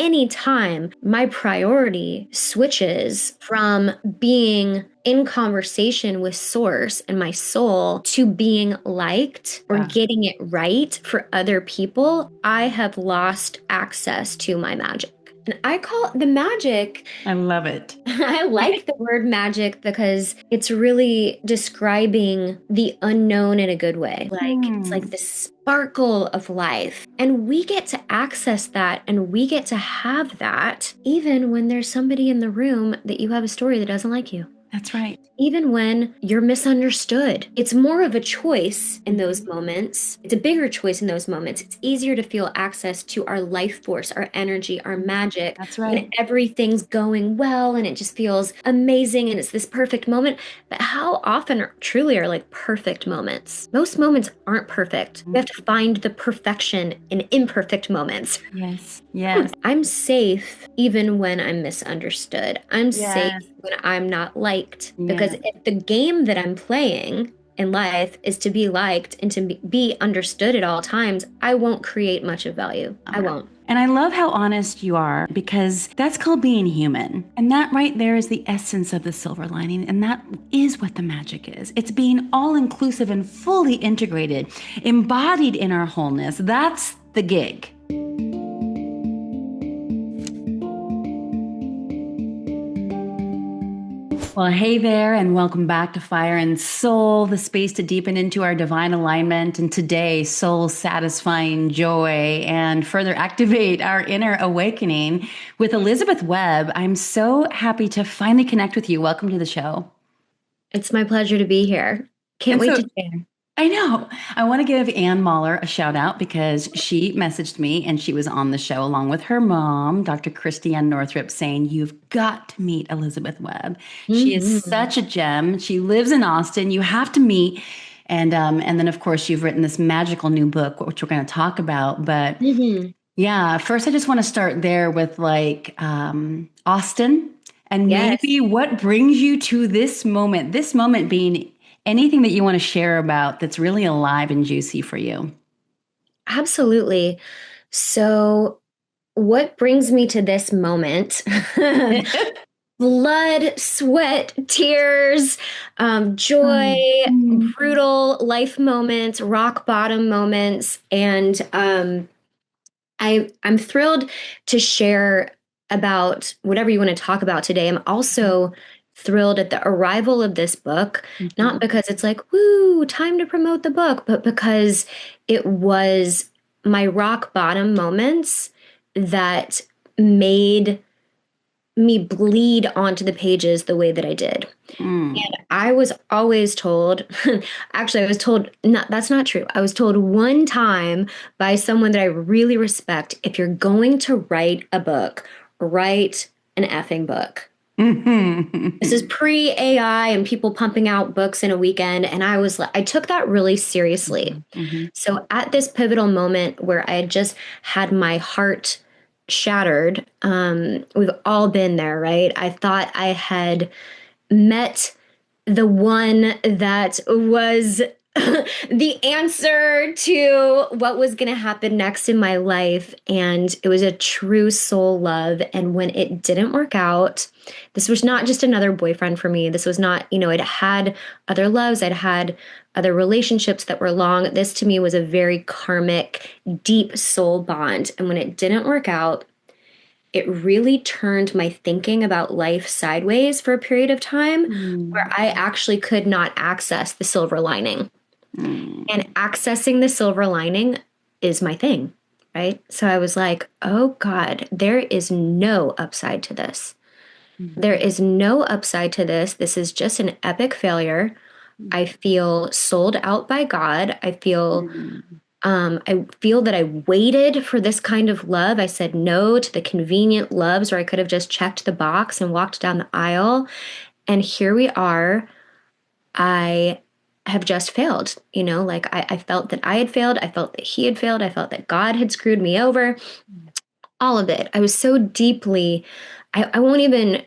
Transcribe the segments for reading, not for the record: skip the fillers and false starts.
any time my priority switches from being in conversation with source and my soul to being liked or Yeah. getting it right for other people, I have lost access to my magic. And I call it the magic. I love it. I like the word magic because it's really describing the unknown in a good way. Like it's like Hmm. the sparkle of life. And we get to access that and we get to have that even when there's somebody in the room that you have a story that doesn't like you. That's right. Even when you're misunderstood. It's more of a choice in those Mhm. moments. It's a bigger choice in those moments. It's easier to feel access to our life force, our energy, our magic That's when right. everything's going well and it just feels amazing and it's this perfect moment. But how often truly are like perfect moments? Most moments aren't perfect. We have to find the perfection in imperfect moments. Yes. Yes. I'm safe even when I'm misunderstood. I'm safe Yes. when I'm not liked. Because Yeah. if the game that I'm playing in life is to be liked and to be understood at all times, I won't create much of value. I won't. And I love how honest you are because that's called being human. And that right there is the essence of the silver lining. And that is what the magic is. It's being all inclusive and fully integrated, embodied in our wholeness. That's the gig. Well, hey there, and welcome back to Fire and Soul, the space to deepen into our divine alignment. And today, soul satisfying joy and further activate our inner awakening with Elizabeth Webb. I'm so happy to finally connect with you. Welcome to the show. It's my pleasure to be here. Can't And wait so to share. I know. I want to give Ann Mahler a shout out because she messaged me and she was on the show along with her mom, Dr. Christiane Northrup, saying, "You've got to meet Elizabeth Webb. She is Hmm. such a gem. She lives in Austin. You have to meet." And then, of course, you've written this magical new book, which we're going to talk about. But Hmm. yeah, first, I just want to start there with Austin and Yes, maybe what brings you to this moment being anything that you want to share about that's really alive and juicy for you. absolutely. So, what brings me to this moment? Blood, sweat, tears, joy, Mhm. brutal life moments, rock bottom moments, and I'm thrilled to share about whatever you want to talk about today. I'm also thrilled at the arrival of this book, not Mhm. because it's like, woo, time to promote the book, but because it was my rock bottom moments that made me bleed onto the pages the way that I did. Mm. And I was always told, actually, I was told, no, that's not true. I was told one time by someone that I really respect, if you're going to write a book, write an effing book. This is Mhm. pre AI and people pumping out books in a weekend. And I was like, I took that really seriously. Mhm. Mhm. So at this pivotal moment where I had just had my heart shattered, we've all been there, right? I thought I had met the one that was the answer to what was going to happen next in my life. And it was a true soul love. And when it didn't work out, this was not just another boyfriend for me. This was not, I'd had other loves, I'd had other relationships that were long. This to me was a very karmic, deep soul bond. And when it didn't work out, it really turned my thinking about life sideways for a period of time where Mm. I actually could not access the silver lining. Mm. And accessing the silver lining is my thing, right? So I was like, oh God, there is no upside to this. There Mhm. is no upside to this. This is just an epic failure. I feel sold out by God. Mhm. I feel that I waited for this kind of love. I said no to the convenient loves where I could have just checked the box and walked down the aisle. And here we are. I have just failed. Like I felt that I had failed. I felt that he had failed. I felt that God had screwed me over. All of it. I was so deeply, I won't even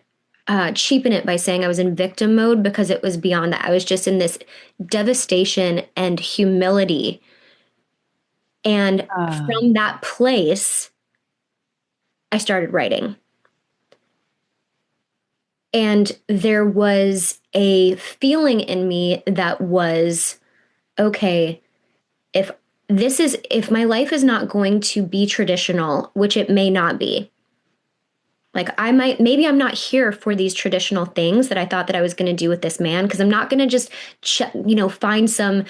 cheapen it by saying I was in victim mode because it was beyond that. I was just in this devastation and humility. And Ah. from that place, I started writing. And there was a feeling in me that was, okay, if if my life is not going to be traditional, which it may not be, like maybe I'm not here for these traditional things that I thought that I was going to do with this man, because I'm not going to just, find some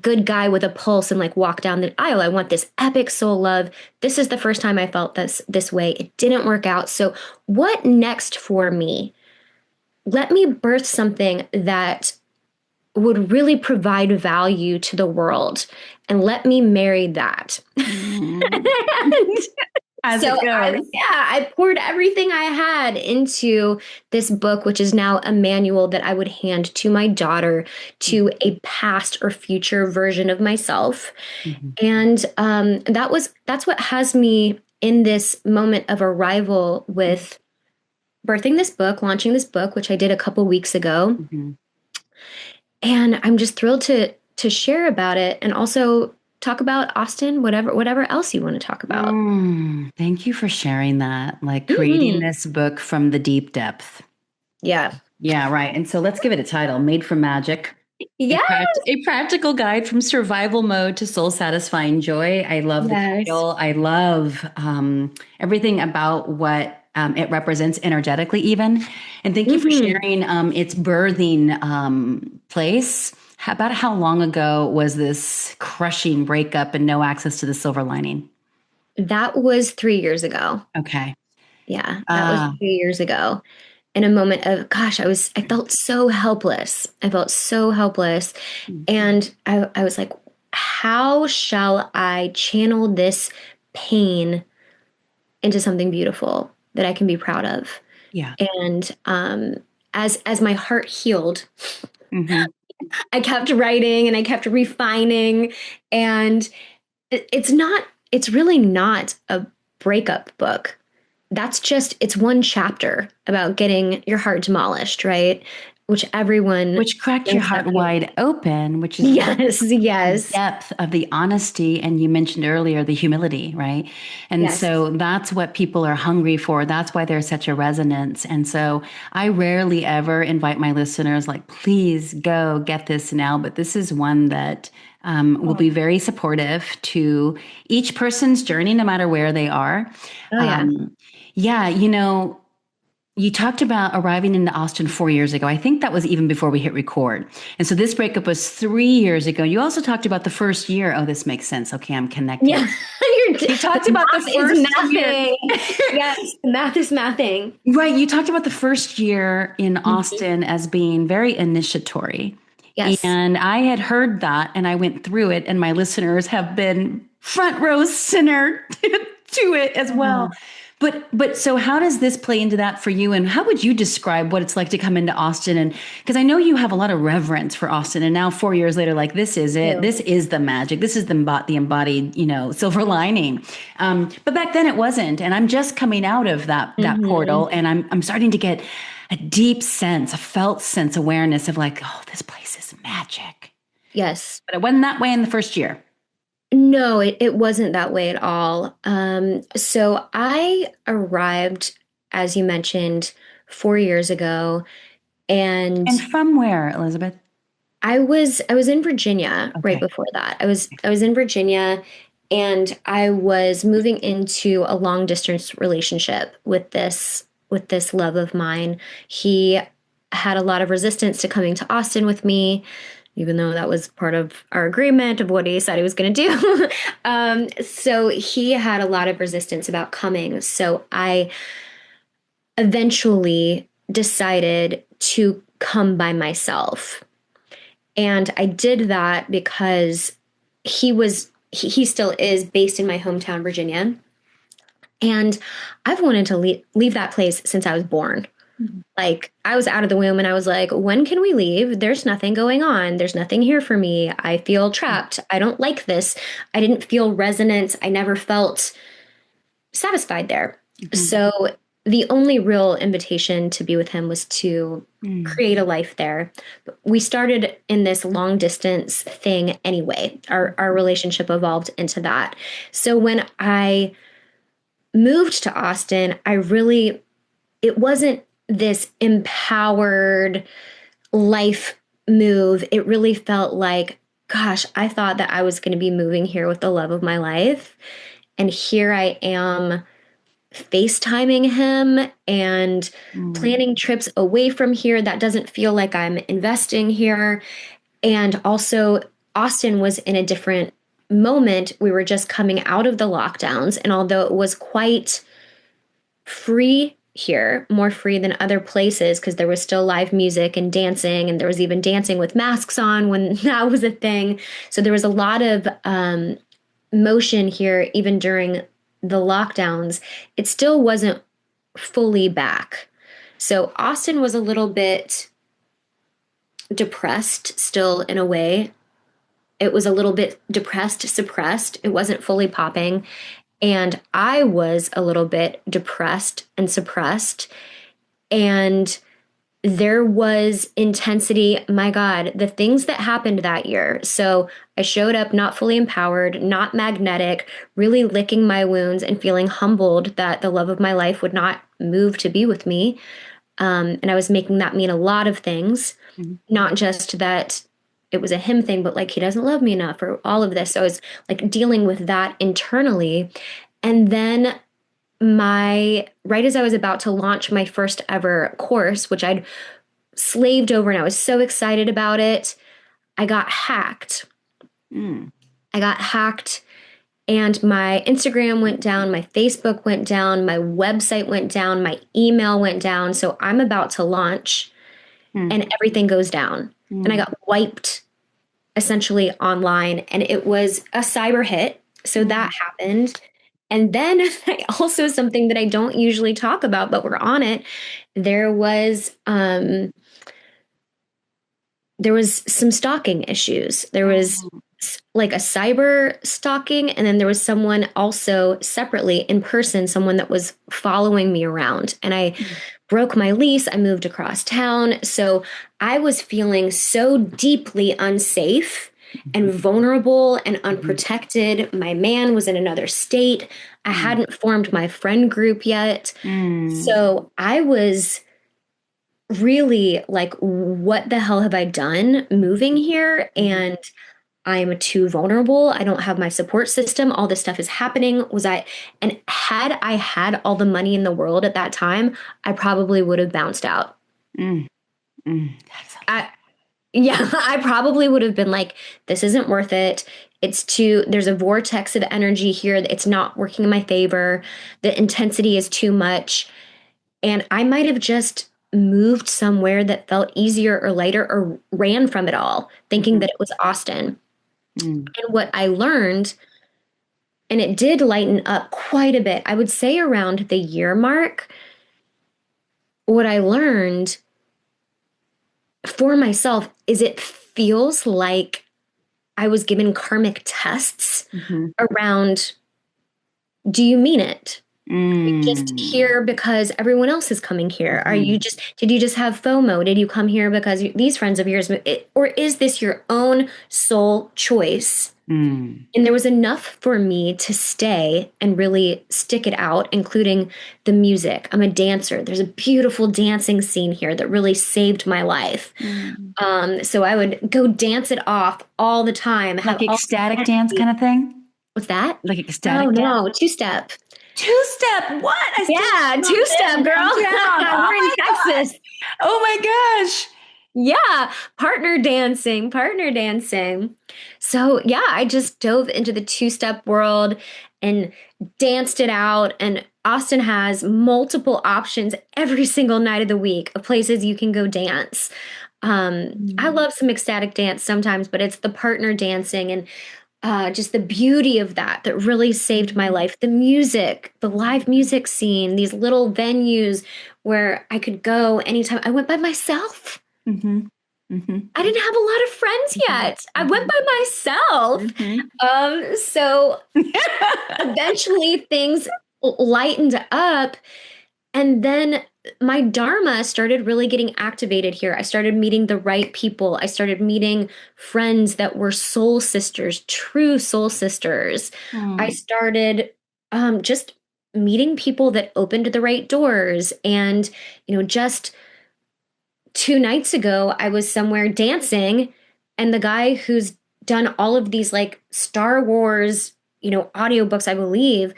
good guy with a pulse and like walk down the aisle. I want this epic soul love. This is the first time I felt this way. It didn't work out. So what next for me? Let me birth something that would really provide value to the world, and let me marry that. Mm. As So it goes. I poured everything I had into this book, which is now a manual that I would hand to my daughter, to a past or future version of myself. Mhm. And that's what has me in this moment of arrival with birthing this book, launching this book, which I did a couple weeks ago. Mhm. And I'm just thrilled to share about it, and also talk about Austin, whatever else you want to talk about. Thank you for sharing that, like creating Mhm. this book from the deep depth. Yeah. Yeah, right. And so let's give it a title, Made from Magic. Yeah. A practical guide from survival mode to soul satisfying joy. I love the Yes. title. I love everything about what it represents energetically, even. And thank you for Hmm. sharing its birthing place. About how long ago was this crushing breakup and no access to the silver lining? That was 3 years ago. Okay. Yeah, that was Ah, 3 years ago. In a moment of, gosh, I felt so helpless. I felt so helpless. And I was like, how shall I channel this pain into something beautiful that I can be proud of? yeah. And as my heart healed, Hmm. I kept writing and I kept refining. And it's really not a breakup book. It's one chapter about getting your heart demolished, right? Which everyone Which cracked your brings that heart feeling. wide open, which is Yes, the yes, depth of the honesty. And you mentioned earlier the humility, right? And yes. so that's what people are hungry for. That's why there's such a resonance. And so I rarely ever invite my listeners, like, please go get this now. But this is one that will be very supportive to each person's journey, no matter where they are. Oh yeah. Um, yeah, you talked about arriving into Austin 4 years ago. I think that was even before we hit record. And so this breakup was 3 years ago. You also talked about the first year. Oh, this makes sense. Okay, I'm connecting. Yeah. You The talked about the math is first year. mathing. Yes, the math is mathing. Right. You talked about the first year in Mhm. Austin as being very initiatory. Yes. And I had heard that and I went through it, and my listeners have been front row center to it as well. But so how does this play into that for you? And how would you describe what it's like to come into Austin? And because I know you have a lot of reverence for Austin, and now 4 years later, like, this is it. Ew. This is the magic. This is the embodied, silver lining. But back then it wasn't. And I'm just coming out of that Hmm. portal, and I'm starting to get a deep sense, a felt sense awareness of, like, oh, this place is magic. Yes. But it wasn't that way in the first year. No, it wasn't that way at all. So I arrived, as you mentioned, 4 years ago, And and from where, Elizabeth? I was in Virginia right Okay. before that. I was in Virginia, and I was moving into a long distance relationship with this love of mine. He had a lot of resistance to coming to Austin with me, even though that was part of our agreement of what he said he was going to do. So he had a lot of resistance about coming. So I eventually decided to come by myself. And I did that because he still is based in my hometown, Virginia. And I've wanted to leave that place since I was born. Like, I was out of the womb and I was like, when can we leave? There's nothing going on. There's nothing here for me. I feel trapped. I don't like this. I didn't feel resonance. I never felt satisfied there. Mhm. So the only real invitation to be with him was to Mm. create a life there. We started in this long distance thing anyway. Our relationship evolved into that. So when I moved to Austin, it wasn't this empowered life move. It really felt like, gosh, I thought that I was going to be moving here with the love of my life. And here I am FaceTiming him and Mm. planning trips away from here. That doesn't feel like I'm investing here. And also, Austin was in a different moment. We were just coming out of the lockdowns. And although it was quite free here, more free than other places, because there was still live music and dancing, and there was even dancing with masks on when that was a thing. So there was a lot of motion here, even during the lockdowns. It still wasn't fully back. So Austin was a little bit depressed still in a way. It was a little bit depressed, suppressed. It wasn't fully popping. And I was a little bit depressed and suppressed. And there was intensity. My God, the things that happened that year. So I showed up not fully empowered, not magnetic, really licking my wounds and feeling humbled that the love of my life would not move to be with me. And I was making that mean a lot of things, Mhm. not just that it was a him thing, but like he doesn't love me enough or all of this. So I was like dealing with that internally. And then right as I was about to launch my first ever course, which I'd slaved over and I was so excited about it, I got hacked. Mm. I got hacked and my Instagram went down, my Facebook went down, my website went down, my email went down. So I'm about to launch Mm. and everything goes down. And I Mm. got wiped essentially online and it was a cyber hit. So that Mm. happened. And then also something that I don't usually talk about, but we're on it. There was there was some stalking issues. There was like a cyber stalking, and then there was someone also separately in person, someone that was following me around. And I Mm. broke my lease. I moved across town. So I was feeling so deeply unsafe and vulnerable and Mhm. unprotected. My man was in another state. I Mm. hadn't formed my friend group yet. Mm. So I was really like, what the hell have I done moving here? Mhm. And I'm too vulnerable. I don't have my support system. All this stuff is happening. And had I had all the money in the world at that time, I probably would have bounced out. Mm. Mm. That's a lot. I, yeah, I probably would have been like, this isn't worth it. There's a vortex of energy here. It's not working in my favor. The intensity is too much. And I might have just moved somewhere that felt easier or lighter or ran from it all, thinking Mhm. that it was Austin. Mm. And what I learned, and it did lighten up quite a bit, I would say around the year mark, what I learned for myself is it feels like I was given karmic tests Mhm. around, do you mean it? You just Mm. here because everyone else is coming here? Mhm. Did you just have FOMO? Did you come here because these friends of yours, or is this your own soul choice? Mm. And there was enough for me to stay and really stick it out, including the music. I'm a dancer. There's a beautiful dancing scene here that really saved my life. Mm. So I would go dance it off all the time, Like have all this ecstatic dance energy. kind of thing? What's that? Like Oh ecstatic dance? no, two step. Two-step. What? I still Yeah, don't two dance step, girl. downtown. Oh We're in my gosh. Texas. Oh my gosh. Yeah, partner dancing, partner dancing. So, yeah, I just dove into the two step world and danced it out. And Austin has multiple options every single night of the week of places you can go dance. I Mm. love some ecstatic dance sometimes, but it's the partner dancing and just the beauty of that really saved my life. The music, the live music scene, these little venues where I could go anytime. I went by myself. Mhm. Mhm. I didn't have a lot of friends Mhm. yet. I went Mhm. by myself. Mhm. So eventually things lightened up. And then my Dharma started really getting activated here. I started meeting the right people. I started meeting friends that were soul sisters, true soul sisters. I Mm. started just meeting people that opened the right doors. And, just 2 nights ago, I was somewhere dancing, and the guy who's done all of these like Star Wars, audiobooks, I believe,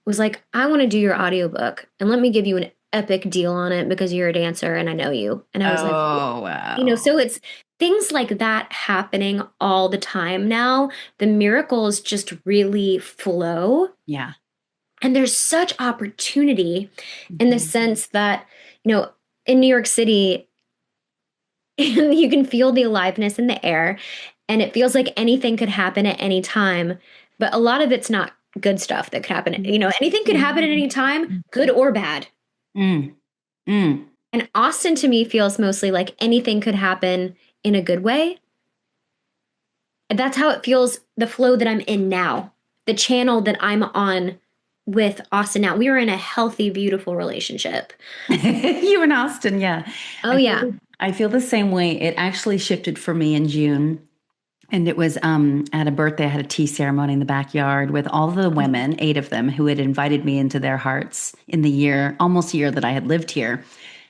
was like, I want to do your audiobook and let me give you an epic deal on it because you're a dancer and I know you. And I was like, Oh, wow. so it's things like that happening all the time now. The miracles just really flow. Yeah. And there's such opportunity in the Mhm. sense that, in New York City, you can feel the aliveness in the air, and it feels like anything could happen at any time. But a lot of it's not good stuff that could happen. Anything could happen at any time, good or bad. Mm, mm. And Austin to me feels mostly like anything could happen in a good way. And that's how it feels, the flow that I'm in now, the channel that I'm on with Austin now. We are in a healthy, beautiful relationship. You in Austin, yeah. Oh, I yeah. feel I feel the same way. It actually shifted for me in June. And it was at a birthday, I had a tea ceremony in the backyard with all the women, 8 of them, who had invited me into their hearts in the year, almost a year that I had lived here.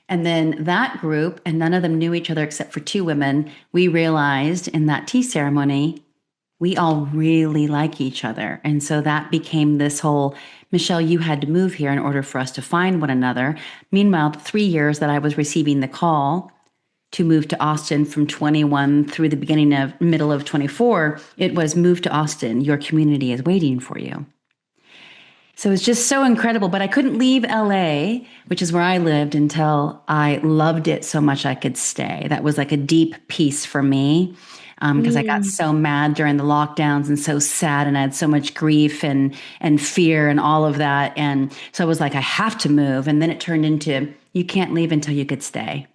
And then that group, and none of them knew each other except for 2 women, we realized in that tea ceremony, we all really like each other. And so that became this whole Michelle, you had to move here in order for us to find one another. Meanwhile, the 3 years that I was receiving the call to move to Austin from 21 through the beginning of middle of 24, it was move to Austin. Your community is waiting for you. So it's just so incredible. But I couldn't leave LA, which is where I lived, until I loved it so much I could stay. That was like a deep peace for me because I got Mm. so mad during the lockdowns and so sad, and I had so much grief and fear and all of that. And so I was like, I have to move. And then it turned into you can't leave until you could stay,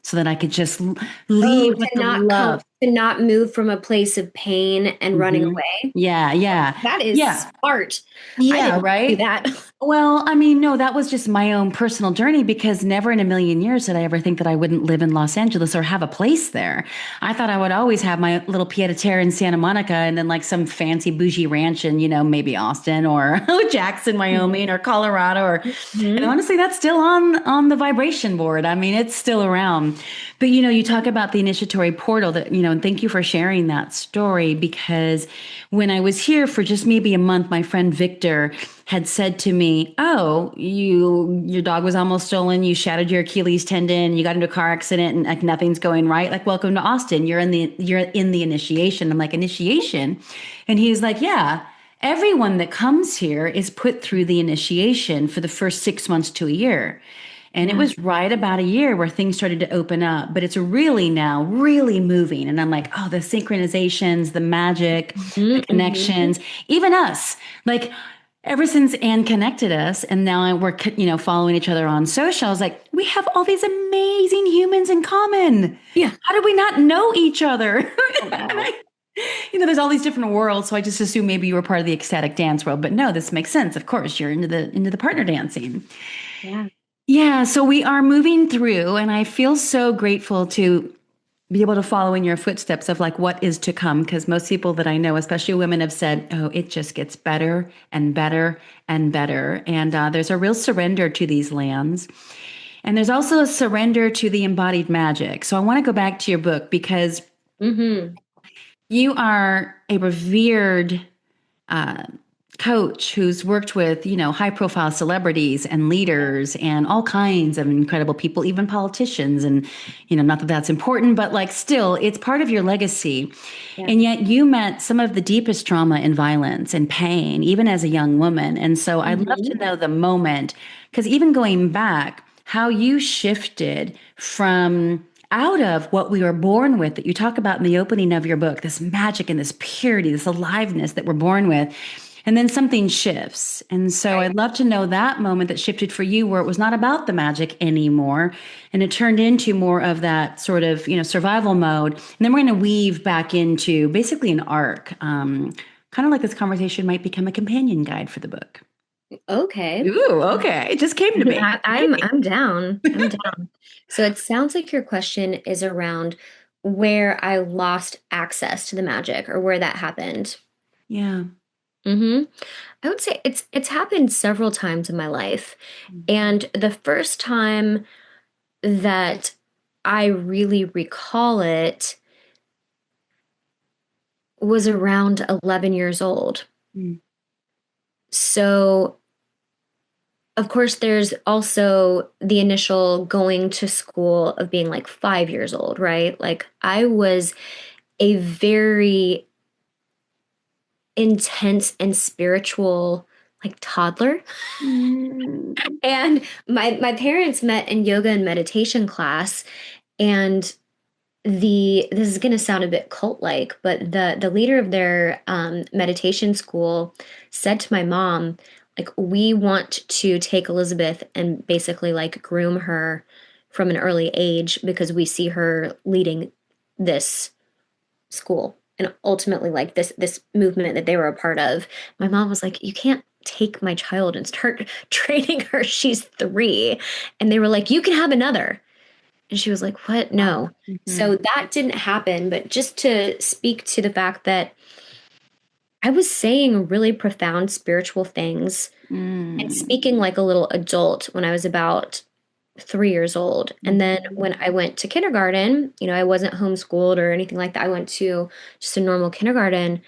so that I could just Oh, leave to with the not come, love. to not move from a place of pain and running Hmm. away. Yeah, yeah, That is yeah, smart. I yeah, didn't do right. that. Well, I mean, no, that was just my own personal journey because never in a million years did I ever think that I wouldn't live in Los Angeles or have a place there. I thought I would always have my little pied a terre in Santa Monica and then like some fancy bougie ranch in, maybe Austin or Jackson, Wyoming or Colorado or, and Mhm. honestly, that's still on the vibration board. I mean, it's still around. But you talk about the initiatory portal and thank you for sharing that story because when I was here for just maybe a month, my friend Victor had said to me, "Oh, your dog was almost stolen. You shattered your Achilles tendon. You got into a car accident, and like nothing's going right. Like, welcome to Austin. You're in the initiation." I'm like, "Initiation," and he was like, "Yeah." Everyone that comes here is put through the initiation for the first 6 months to a year. And it Yeah. was right about a year where things started to open up, but it's really now really moving. And I'm like, oh, the synchronizations, the magic, the Mhm, mhm. connections, even us. Like ever since Anne connected us, and now we're following each other on social. I was like, we have all these amazing humans in common. Yeah. How did we not know each other? And Wow. there's all these different worlds. So I just assumed maybe you were part of the ecstatic dance world. But no, this makes sense. Of course, you're into the partner dancing. Yeah. Yeah, so we are moving through, and I feel so grateful to be able to follow in your footsteps of like what is to come. Because most people that I know, especially women, have said, "Oh, it just gets better and better and better." And there's a real surrender to these lands, and there's also a surrender to the embodied magic. So I want to go back to your book because Hmm. you are a revered uh, coach who's worked with high profile celebrities and leaders and all kinds of incredible people, even politicians, and not that that's important, but like still it's part of your legacy. Yeah. And yet you met some of the deepest trauma and violence and pain even as a young woman. And so I'd love to Hmm. know the moment, because even going back, how you shifted from out of what we were born with, that you talk about in the opening of your book, this magic and this purity, this aliveness that we're born with. And then something shifts. And so Right. I'd love to know that moment that shifted for you where it was not about the magic anymore. And it turned into more of that sort of, survival mode. And then we're going to weave back into basically an arc. Kind of like this conversation might become a companion guide for the book. Okay. Ooh, okay. It just came to me. I'm down. I'm down. So it sounds like your question is around where I lost access to the magic or where that happened. Yeah. Hmm. I would say it's happened several times in my life. And the first time that I really recall it was around 11 years old. Mm, So, of course, there's also the initial going to school of being like 5 years old, right? Like, I was a very intense and spiritual, like, toddler. mm, And my parents met in yoga and meditation class, and this is going to sound a bit cult-like, but the leader of their meditation school said to my mom, like, we want to take Elizabeth and basically like groom her from an early age because we see her leading this school and ultimately like this movement that they were a part of. My mom was like, you can't take my child and start training her. She's 3. And they were like, you can have another. And she was like, what? wow. No. So that didn't happen. But just to speak to the fact that I was saying really profound spiritual things and Mm, speaking like a little adult when I was about 3 years old. And then mhm, when I went to kindergarten, I wasn't homeschooled or anything like that. I went to just a normal kindergarten.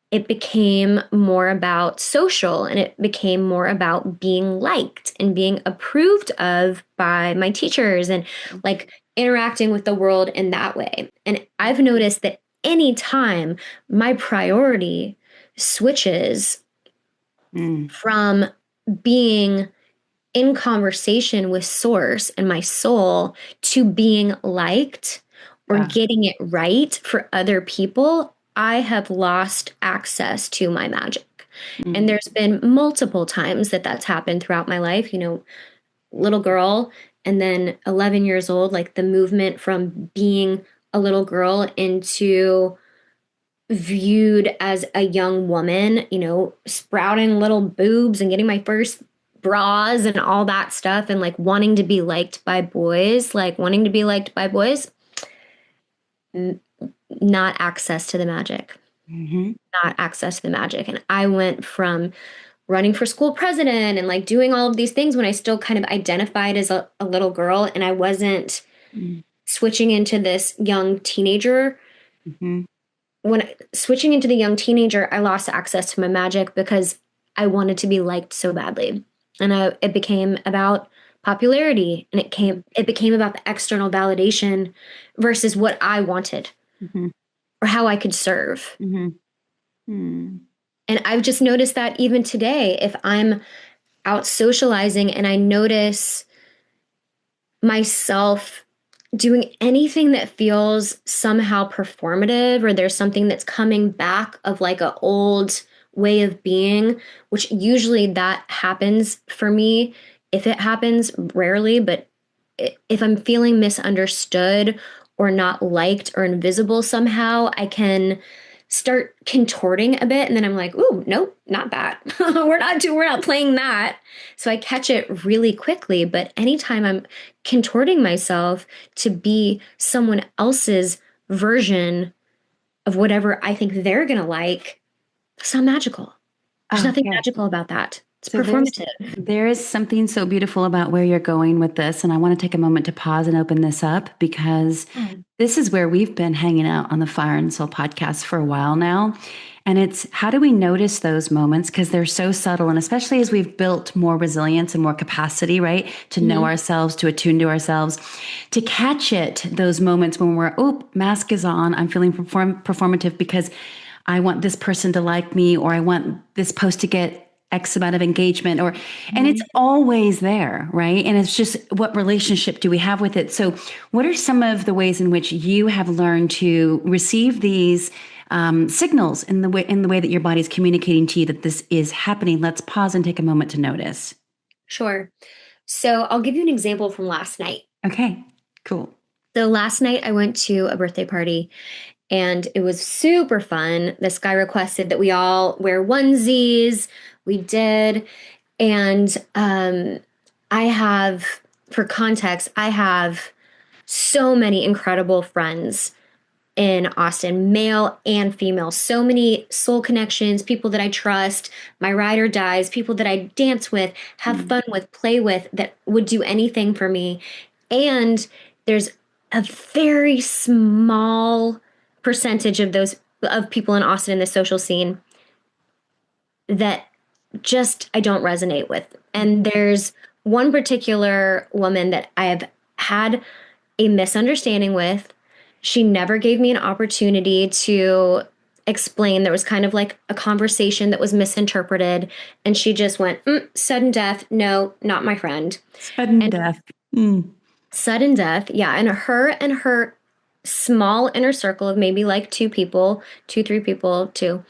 It became more about social and it became more about being liked and being approved of by my teachers and like interacting with the world in that way. And I've noticed that anytime my priority switches mm, from being in conversation with source and my soul to being liked or yeah. getting it right for other people, I have lost access to my magic. And Mm, there's been multiple times that that's happened throughout my life, little girl and then 11 years old, like the movement from being a little girl into viewed as a young woman, sprouting little boobs and getting my first bras and all that stuff and like wanting to be liked by boys, n- not access to the magic, mhm, not access to the magic. And I went from running for school president and like doing all of these things when I still kind of identified as a little girl and I wasn't mm, switching into this young teenager. mhm. When switching into the young teenager, I lost access to my magic because I wanted to be liked so badly. And it became about popularity and it became about the external validation versus what I wanted Mhm, or how I could serve. mhm, mm. And I've just noticed that even today, if I'm out socializing and I notice myself doing anything that feels somehow performative or there's something that's coming back of like a old way of being, which usually that happens for me. If it happens rarely, but if I'm feeling misunderstood or not liked or invisible somehow, I can start contorting a bit and then I'm like, "Ooh, nope, not that. We're not playing that." So I catch it really quickly, but anytime I'm contorting myself to be someone else's version of whatever I think they're going to like, it's not magical. There's nothing Okay. magical about that. It's So there's performative. there is something so beautiful about where you're going with this, and I want to take a moment to pause and open this up because Mm. this is where we've been hanging out on the Fire and Soul podcast for a while now. And it's how do we notice those moments because they're so subtle, and especially as we've built more resilience and more capacity, right, to know Mhm. ourselves, to attune to ourselves, to catch it, those moments when we're, oh, mask is on, I'm feeling performative because I want this person to like me, or I want this post to get X amount of engagement, and it's Mhm. always there, right? And it's just what relationship do we have with it? So, what are some of the ways in which you have learned to receive these signals in the way that your body's communicating to you that this is happening? Let's pause and take a moment to notice. Sure. So I'll give you an example from last night. Okay, cool. So last night I went to a birthday party and it was super fun. This guy requested that we all wear onesies. We did. And I have, for context, I have so many incredible friends in Austin, male and female. So many soul connections, people that I trust, my ride or dies, people that I dance with, have Mm. fun with, play with, that would do anything for me. And there's a very small percentage of those of people in Austin in the social scene that just I don't resonate with. And there's one particular woman that I have had a misunderstanding with. She never gave me an opportunity to explain. There was kind of like a conversation that was misinterpreted, and she just went, sudden death. No, not my friend. Sudden And death. Mm. sudden death, yeah. And her small inner circle of maybe like two people, two, three people, two,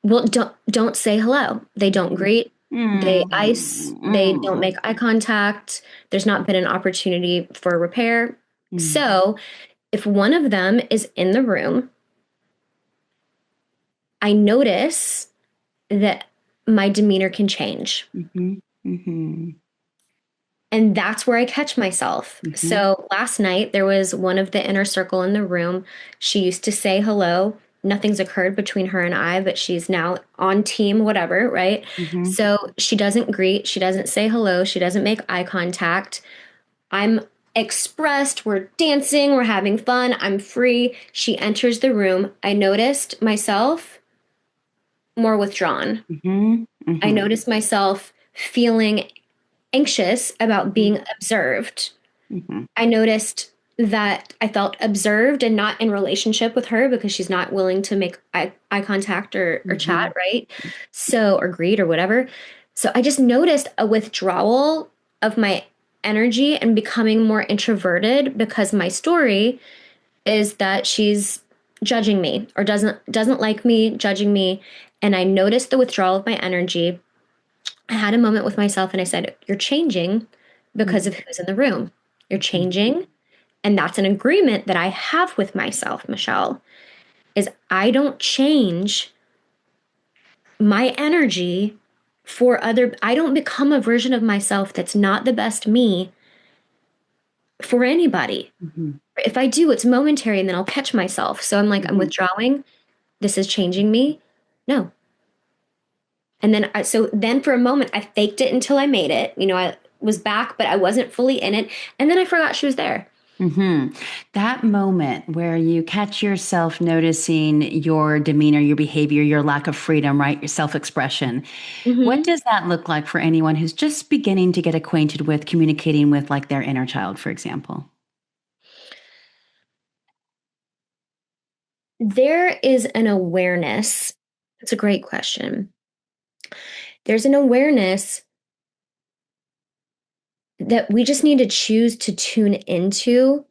well, don't say hello. They don't greet. They ice. They don't Mm. make eye contact. There's not been an opportunity for repair. Mm. So if one of them is in the room, I notice that my demeanor can change. Mhm. Mhm. And that's where I catch myself. Mhm. So last night, there was one of the inner circle in the room. She used to say hello. Nothing's occurred between her and I, but she's now on team, whatever, right? Mhm. So she doesn't greet, she doesn't say hello, she doesn't make eye contact. I'm expressed, we're dancing, we're having fun, I'm free. She enters the room. I noticed myself more withdrawn. Mhm. I Mhm. noticed myself feeling anxious about Mhm. being observed. Mhm. I noticed that I felt observed and not in relationship with her because she's not willing to make eye contact or chat, Mhm. right? So, or greet or whatever. So I just noticed a withdrawal of my energy and becoming more introverted because my story is that she's judging me or doesn't like me, judging me. And I noticed the withdrawal of my energy. I had a moment with myself and I said, "You're changing because Mhm. of who's in the room. You're Mhm. changing." And that's an agreement that I have with myself, Michelle, is I don't change my energy for other, I don't become a version of myself that's not the best me for anybody. Mhm. If I do, it's momentary and then I'll catch myself. So I'm like, I'm Mhm. withdrawing. This is changing me. No. And then so then for a moment I faked it until I made it. I was back, but I wasn't fully in it. And then I forgot she was there. Mhm. That moment where you catch yourself noticing your demeanor, your behavior, your lack of freedom, right? Your self-expression. What Hmm. does that look like for anyone who's just beginning to get acquainted with communicating with like their inner child, for example? There is an awareness. It's a great question. There's an awareness that we just need to choose to tune into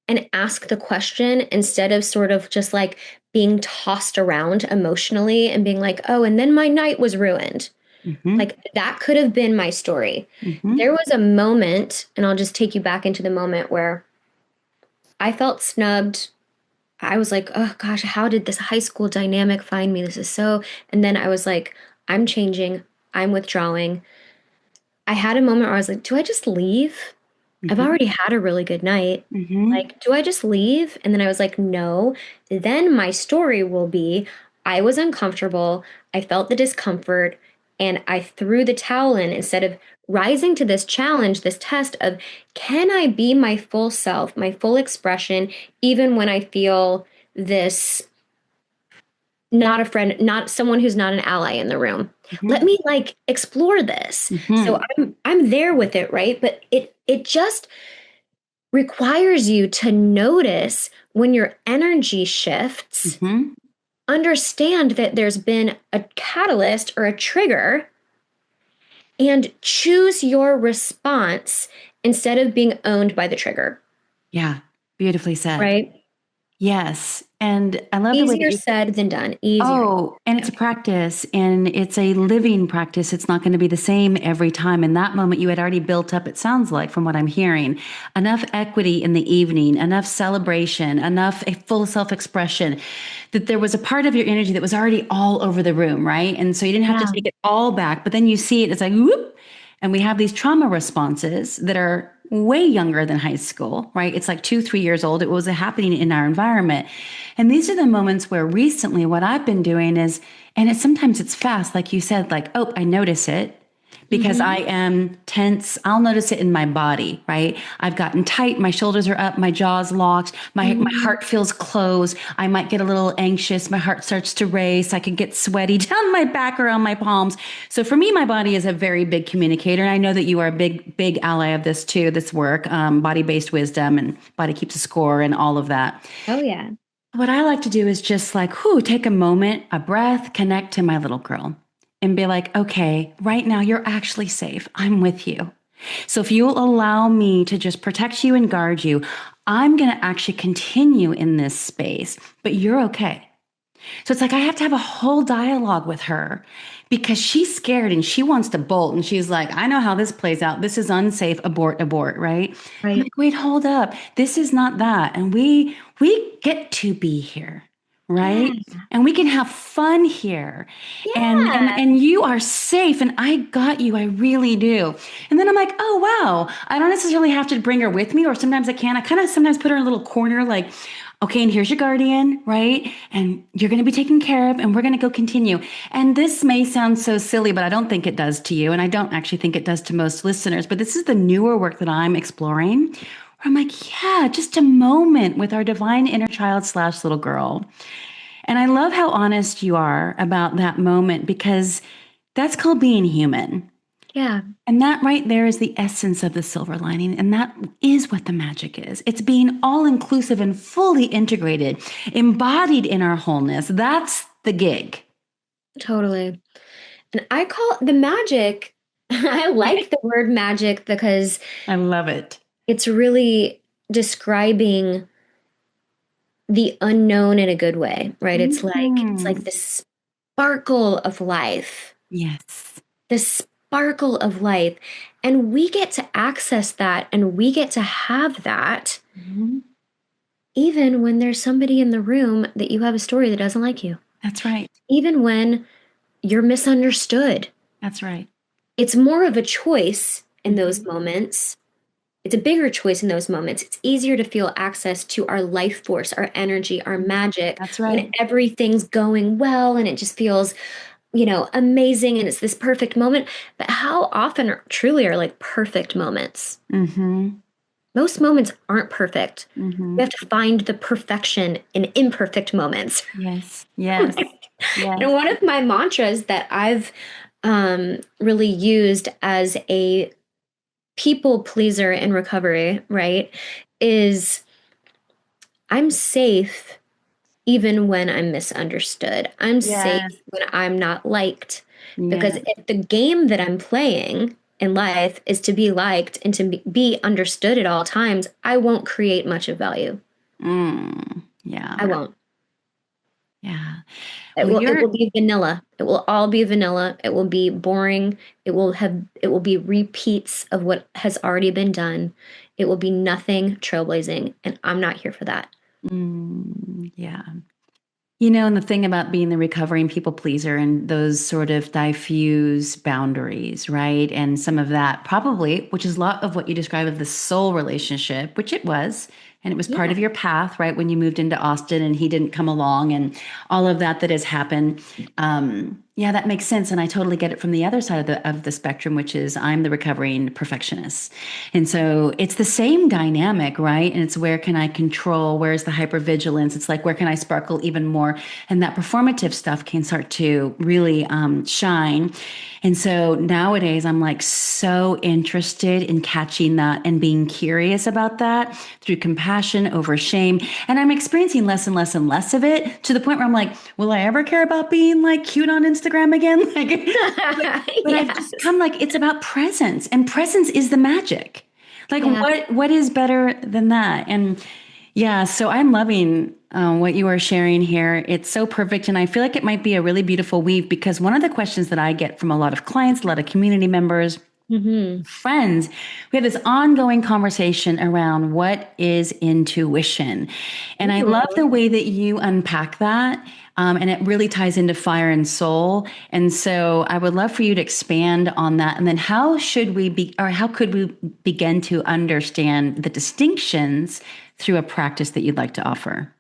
and ask the question instead of sort of just like being tossed around emotionally and being like, oh, and then my night was ruined. Mhm. Like that could have been my story. Mhm. There was a moment, and I'll just take you back into the moment where I felt snubbed. I was like, oh gosh, how did this high school dynamic find me? This is so. And then I was like, I'm changing, I'm withdrawing. I had a moment where I was like, do I just leave? I've Mhm. already had a really good night. Mhm. Like, do I just leave? And then I was like, no. Then my story will be I was uncomfortable. I felt the discomfort and I threw the towel in instead of rising to this challenge, this test of can I be my full self, my full expression, even when I feel this not a friend, not someone who's not an ally in the room. Let Mhm. me like explore this. So Mhm. I'm there with it, right? But it just requires you to notice when your energy shifts, Mhm. understand that there's been a catalyst or a trigger, and choose your response instead of being owned by the trigger, Yeah. Beautifully said. right? Yes. And I love the way that Easier you said than done. Easier. oh, and it's Yeah. a practice and it's a living practice. It's not going to be the same every time. In that moment, you had already built up, it sounds like, from what I'm hearing, enough equity in the evening, enough celebration, enough a full self expression that there was a part of your energy that was already all over the room, right? And so you didn't have to Yeah. take it all back, but then you see it, it's like, whoop. And we have these trauma responses that are way younger than high school, right? It's like 2, 3 years old. It was happening in our environment. And these are the moments where recently what I've been doing is, and sometimes it's fast, like you said, like, oh, I notice it because I Mm-hmm. am tense. I'll notice it in my body, right? I've gotten tight. My shoulders are up. My jaw's locked. My Mm-hmm. heart feels closed. I might get a little anxious. My heart starts to race. I can get sweaty down my back or on my palms. So for me, my body is a very big communicator. And I know that you are a big, big ally of this too, this work, body-based wisdom and body keeps a score and all of that. Oh, yeah. What I like to do is just like, take a moment, a breath, connect to my little girl and be like, okay, right now you're actually safe. I'm with you. So if you'll allow me to just protect you and guard you, I'm going to actually continue in this space, but you're okay. So it's like I have to have a whole dialogue with her because she's scared and she wants to bolt. And she's like, I know how this plays out. This is unsafe. Abort, abort, right? I'm Right. like, wait, hold up. This is not that. And we get to be here, right? Yeah. And we can have fun here. And Yeah. and you are safe and I got you. I really do. And then I'm like, oh wow. I don't necessarily have to bring her with me, or sometimes I can. I kind of sometimes put her in a little corner, like, okay, and here's your guardian, right? And you're going to be taken care of, and we're going to go continue. And this may sound so silly, but I don't think it does to you. And I don't actually think it does to most listeners. But this is the newer work that I'm exploring. Where I'm like, yeah, just a moment with our divine inner child slash little girl. And I love how honest you are about that moment because that's called being human. Yeah. And that right there is the essence of the silver lining. And that is what the magic is. It's being all inclusive and fully integrated, embodied in our wholeness. That's the gig. Totally. And I call it the magic. I like the word magic because I love it. it's really describing the unknown in a good way, right? It's like Mhm. this sparkle of life, Yes. the sparkle of life. And we get to access that and we get to have that Mhm. even when there's somebody in the room that you have a story that doesn't like you, That's right. even when you're misunderstood. That's right. It's more of a choice in those Mhm. moments. It's a bigger choice in those moments. It's easier to feel access to our life force, our energy, our magic That's when right. everything's going well and it just feels, amazing and it's this perfect moment. But how often truly are like perfect moments? Mm-hmm. Most moments aren't perfect. We Mm-hmm. have to find the perfection in imperfect moments. Yes. Yes. And Yes. one of my mantras that I've really used as a people pleaser in recovery, right, is I'm safe even when I'm misunderstood. I'm safe Yes. when I'm not liked. Because Yeah. if the game that I'm playing in life is to be liked and to be understood at all times, I won't create much of value. Yeah. I won't. Yeah. It Well, will it you're will be vanilla. It will all be vanilla. It will be boring. It will be repeats of what has already been done. It will be nothing trailblazing, and I'm not here for that. yeah. And the thing about being the recovering people pleaser and those sort of diffuse boundaries, right? And some of that probably, which is a lot of what you describe of the soul relationship, which it was, and it was part Yeah. of your path, right? When you moved into Austin and he didn't come along and all of that has happened. Yeah, that makes sense. And I totally get it from the other side of the spectrum, which is I'm the recovering perfectionist. And so it's the same dynamic, right? And it's where can I control? Where's the hypervigilance? It's like, where can I sparkle even more? And that performative stuff can start to really shine. And so nowadays, I'm like so interested in catching that and being curious about that through compassion over shame. And I'm experiencing less and less and less of it to the point where I'm like, will I ever care about being like cute on Instagram again? But I've just Yes. come like, it's about presence, and presence is the magic. Like, Yeah. what is better than that? And yeah, so I'm loving what you are sharing here. It's so perfect. And I feel like it might be a really beautiful weave because one of the questions that I get from a lot of clients, a lot of community members, Mm-hmm. friends, we have this ongoing conversation around what is intuition. And I love Ooh. the way that you unpack that. And it really ties into fire and soul. And so I would love for you to expand on that. And then how should we be, or how could we begin to understand the distinctions through a practice that you'd like to offer?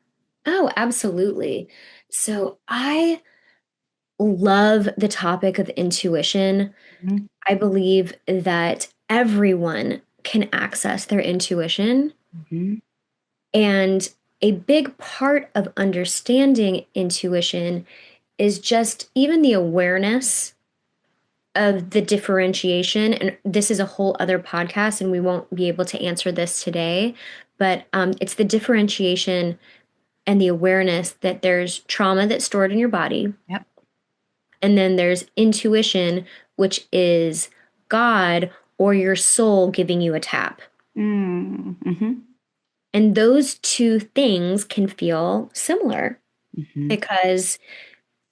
Oh, absolutely. So I love the topic of intuition. Mhm. I believe that everyone can access their intuition. Mhm. And a big part of understanding intuition is just even the awareness of the differentiation. And this is a whole other podcast, and we won't be able to answer this today. But it's the differentiation and the awareness that there's trauma that's stored in your body. Yep. And then there's intuition, which is God or your soul giving you a tap. Mm-hmm. And those two things can feel similar Mm-hmm. because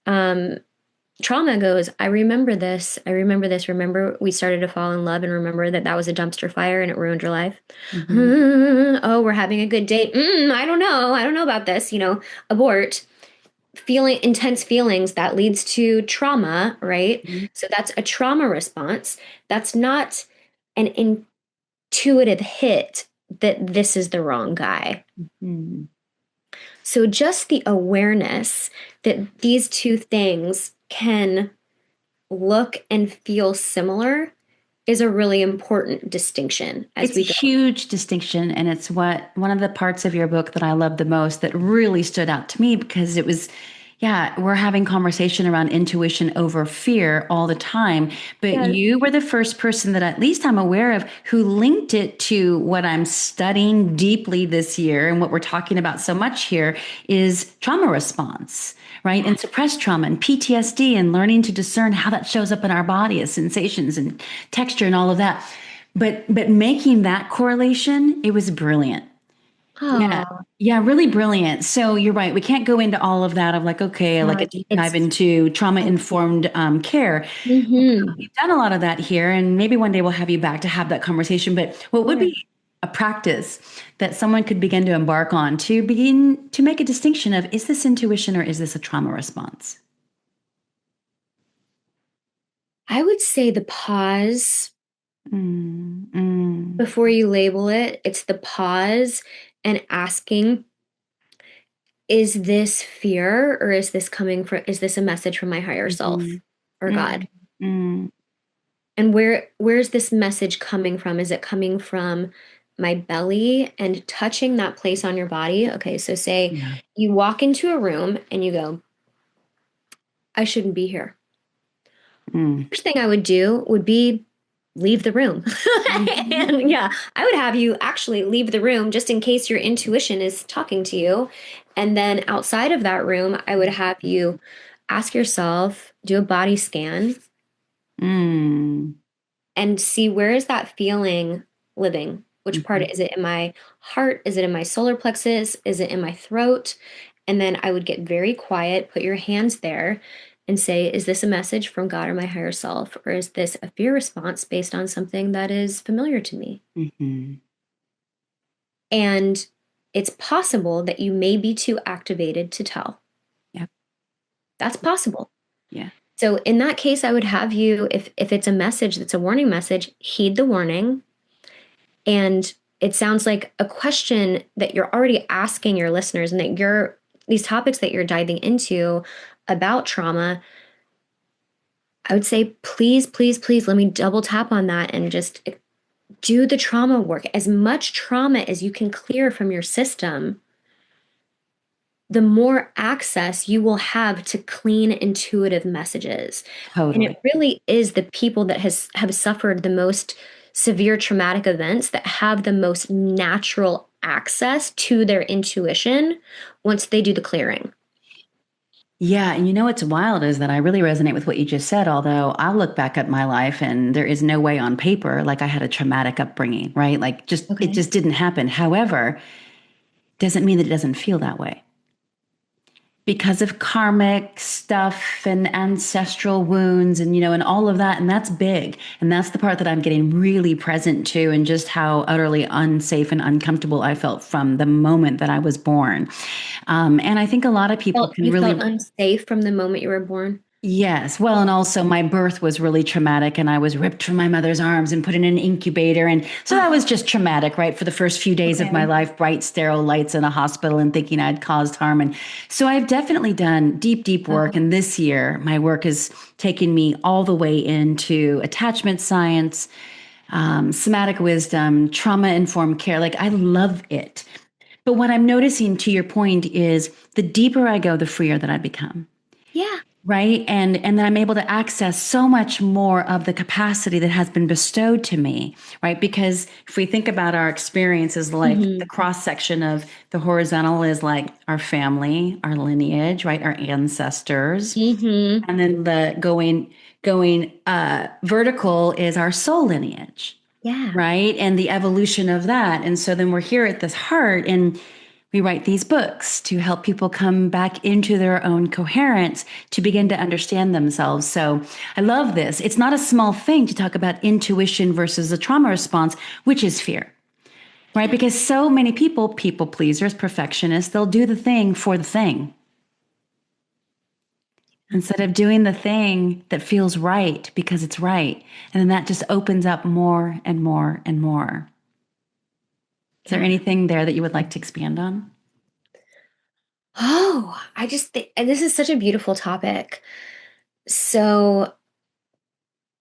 um, trauma goes, I remember this. I remember this. Remember, we started to fall in love and remember that that was a dumpster fire and it ruined your life. Mm-hmm. Oh, we're having a good date. I don't know. I don't know about this. Abort. Feeling intense feelings that leads to trauma, right? So that's a trauma response. That's not an intuitive hit that this is the wrong guy. Mm-hmm. So just the awareness that these two things can look and feel similar is a really important distinction as It's a we go. huge distinction, and it's what one of the parts of your book that I love the most that really stood out to me because it was, yeah, we're having conversation around intuition over fear all the time, but Yeah. you were the first person that at least I'm aware of who linked it to what I'm studying deeply this year and what we're talking about so much here is trauma response. Right. And suppressed trauma and PTSD and learning to discern how that shows up in our body as sensations and texture and all of that. But making that correlation, it was brilliant. Yeah. Oh, Yeah, really brilliant. So you're right. We can't go into all of that of like, okay, no, like a deep dive it's into trauma informed care. mm-hmm. We've done a lot of that here, and maybe one day we'll have you back to have that conversation. But what would Yeah. be a practice that someone could begin to embark on to begin to make a distinction of is this intuition or is this a trauma response? I would say the pause Mm, mm, before you label it. It's the pause and asking, is this fear or is this a message from my higher mhm, self or mm, God? mm, And where's this message coming from? Is it coming from my belly and touching that place on your body? Okay, so say yeah. you walk into a room and you go, I shouldn't be here. Mm, First thing I would do would be leave the room. mhm, And yeah, I would have you actually leave the room just in case your intuition is talking to you. And then outside of that room, I would have you ask yourself, do a body scan mm, and see, where is that feeling living? Which part mhm, is it in my heart? Is it in my solar plexus? Is it in my throat? And then I would get very quiet, put your hands there, and say, is this a message from God or my higher self? Or is this a fear response based on something that is familiar to me? mhm. And it's possible that you may be too activated to tell. Yep. That's possible. Yeah. So in that case, I would have you, if it's a message that's a warning message, heed the warning. And it sounds like a question that you're already asking your listeners, and that these topics that you're diving into about trauma, I would say, please, please, please let me double tap on that and just do the trauma work. As much trauma as you can clear from your system, the more access you will have to clean, intuitive messages. And it Totally. really is the people that have suffered the most severe traumatic events that have the most natural access to their intuition once they do the clearing. Yeah, and you know what's wild is that I really resonate with what you just said, although I look back at my life and there is no way on paper like I had a traumatic upbringing, right? Like just it Okay. just didn't happen. However, doesn't mean that it doesn't feel that way. because of karmic stuff and ancestral wounds and and all of that, and that's big, and that's the part that I'm getting really present to, and just how utterly unsafe and uncomfortable I felt from the moment that I was born. And I think a lot of people can You felt really. unsafe from the moment you were born? Yes. Well, and also my birth was really traumatic, and I was ripped from my mother's arms and put in an incubator. And so that was just traumatic, right? For the first few days of my Okay. life, bright, sterile lights in a hospital and thinking I'd caused harm. And so I've definitely done deep, deep work. Oh, And this year, my work has taken me all the way into attachment science, somatic wisdom, trauma informed care. Like, I love it. But what I'm noticing, to your point, is the deeper I go, the freer that I become. yeah. Right. And then I'm able to access so much more of the capacity that has been bestowed to me. Right. Because if we think about our experiences, like the Hmm. cross section of the horizontal is like our family, our lineage, right? Our ancestors. Hmm. And then the going vertical is our soul lineage. Yeah. Right. And the evolution of that. And so then we're here at this heart, and we write these books to help people come back into their own coherence to begin to understand themselves. So I love this. It's not a small thing to talk about intuition versus a trauma response, which is fear, right? Yeah. Because so many people pleasers, perfectionists, they'll do the thing for the thing instead of doing the thing that feels right because it's right. And then that just opens up more and more and more. Is there Yeah. anything there that you would like to expand on? Oh, I just think, and this is such a beautiful topic. So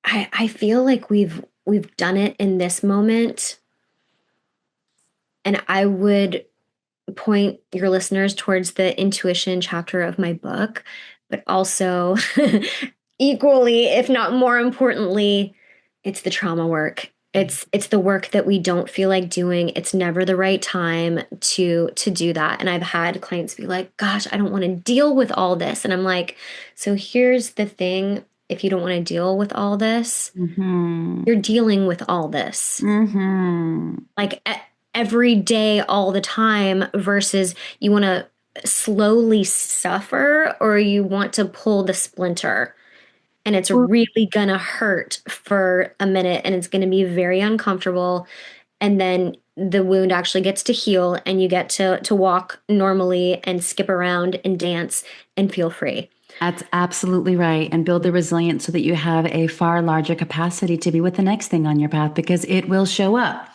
I feel like we've done it in this moment, and I would point your listeners towards the intuition chapter of my book, but also equally, if not more importantly, it's the trauma work. It's the work that we don't feel like doing. It's never the right time to do that. And I've had clients be like, "Gosh, I don't want to deal with all this." And I'm like, "So here's the thing, if you don't want to deal with all this, Mm-hmm. you're dealing with all this." Mm-hmm. Like every day, all the time, versus you want to slowly suffer or you want to pull the splinter. And it's really gonna hurt for a minute and it's gonna be very uncomfortable. And then the wound actually gets to heal and you get to walk normally and skip around and dance and feel free. That's absolutely right. And build the resilience so that you have a far larger capacity to be with the next thing on your path, because it will show up.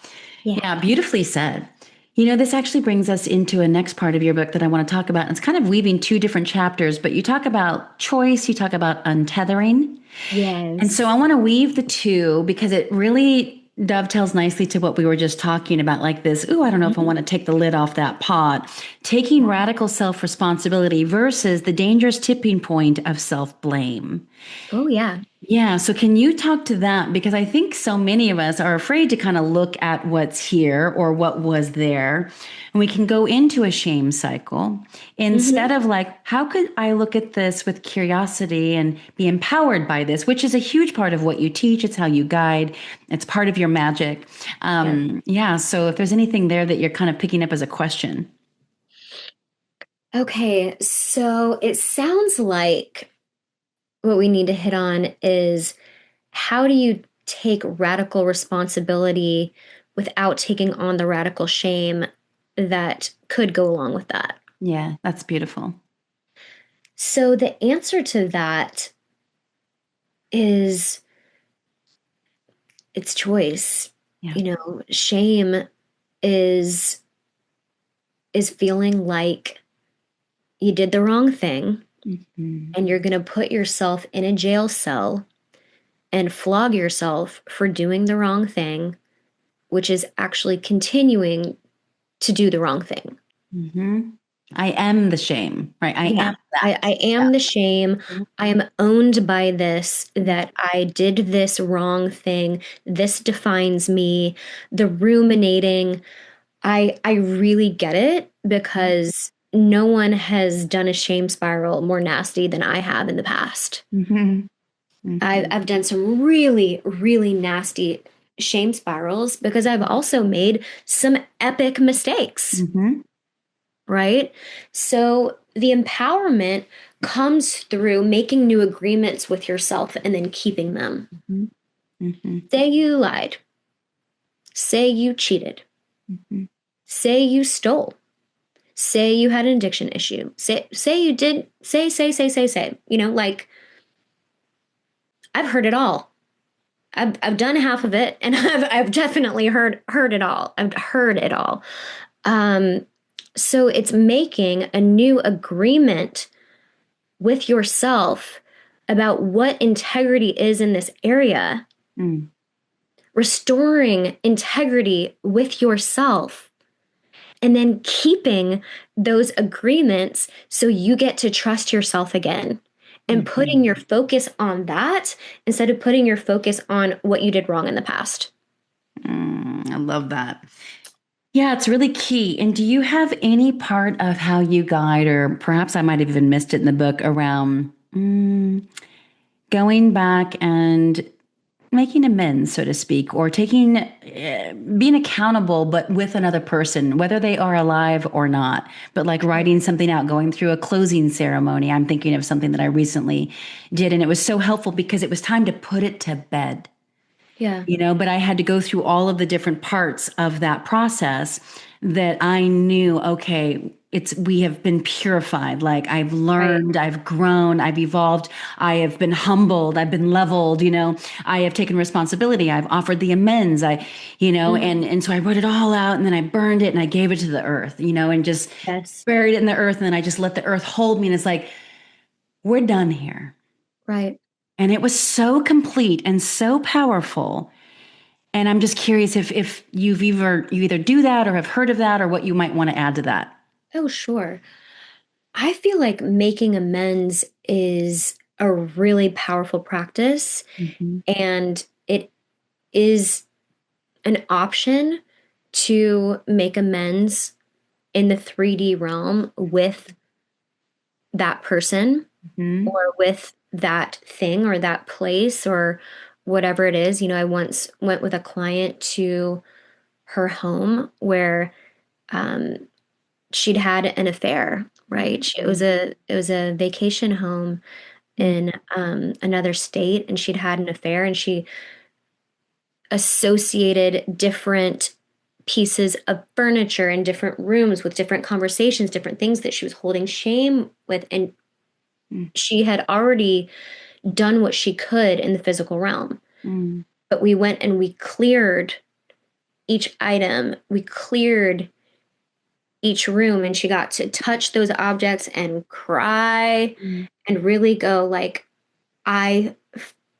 Yeah. Yeah, beautifully said. This actually brings us into a next part of your book that I want to talk about. It's kind of weaving two different chapters, but you talk about choice, you talk about untethering. And so I Yes. want to weave the two because it really dovetails nicely to what we were just talking about, like this. Ooh, I don't know if I Mhm. want to take the lid off that pot. Taking radical self responsibility versus the dangerous tipping point of self blame. Oh, yeah. Yeah. So, can you talk to that? Because I think so many of us are afraid to kind of look at what's here or what was there. And we can go into a shame cycle instead Hmm. of like, how could I look at this with curiosity and be empowered by this, which is a huge part of what you teach. It's how you guide, it's part of your magic. Yeah. Yeah. So, if there's anything there that you're kind of picking up as a question. Okay. So it sounds like what we need to hit on is how do you take radical responsibility without taking on the radical shame that could go along with that? Yeah. That's beautiful. So the answer to that is it's choice. Yeah. Shame is feeling like you did the wrong thing Mhm. and you're going to put yourself in a jail cell and flog yourself for doing the wrong thing, which is actually continuing to do the wrong thing. Hmm. I am the shame, right? I Yeah. am that. I am the shame. Yeah. I am owned by this, that I did this wrong thing. This defines me. The ruminating, I really get it because no one has done a shame spiral more nasty than I have in the past. Mhm. I've Mhm. I've done some really, really nasty shame spirals because I've also made some epic mistakes, Mhm. right? So the empowerment comes through making new agreements with yourself and then keeping them. Mhm. Mhm. Say you lied. Say you cheated. Mhm. Say you stole. Say you had an addiction issue. Say you did say. Like I've heard it all. I've done half of it, and I've definitely heard it all. I've heard it all. Um, so it's making a new agreement with yourself about what integrity is in this area, Mm. restoring integrity with yourself, and then keeping those agreements so you get to trust yourself again and putting Mhm. your focus on that instead of putting your focus on what you did wrong in the past. I love that. Yeah, it's really key. And do you have any part of how you guide, or perhaps I might have even missed it in the book, around going back and making amends, so to speak, or taking, being accountable, but with another person, whether they are alive or not, but like writing something out, going through a closing ceremony? I'm thinking of something that I recently did, and it was so helpful because it was time to put it to bed. Yeah. But I had to go through all of the different parts of that process that I knew, okay, we have been purified. Like I've Right. learned, I've grown, I've evolved, I have been humbled, I've been leveled, I have taken responsibility, I've offered the amends, Mhm. and so I wrote it all out, and then I burned it and I gave it to the earth, and just Yes. buried it in the earth, and then I just let the earth hold me. And it's like, we're done here. Right. And it was so complete and so powerful. And I'm just curious if you either do that or have heard of that, or what you might want to add to that. Oh, sure. I feel like making amends is a really powerful practice, Mm-hmm. and it is an option to make amends in the 3D realm with that person Mm-hmm. or with that thing or that place or whatever it is. I once went with a client to her home where um, she'd had an affair, right? It was a vacation home in another state, and she'd had an affair, and she associated different pieces of furniture in different rooms with different conversations, different things that she was holding shame with. And she had already done what she could in the physical realm. Mm-hmm. But we went and we cleared each item, we cleared each room, and she got to touch those objects and cry and really go like, I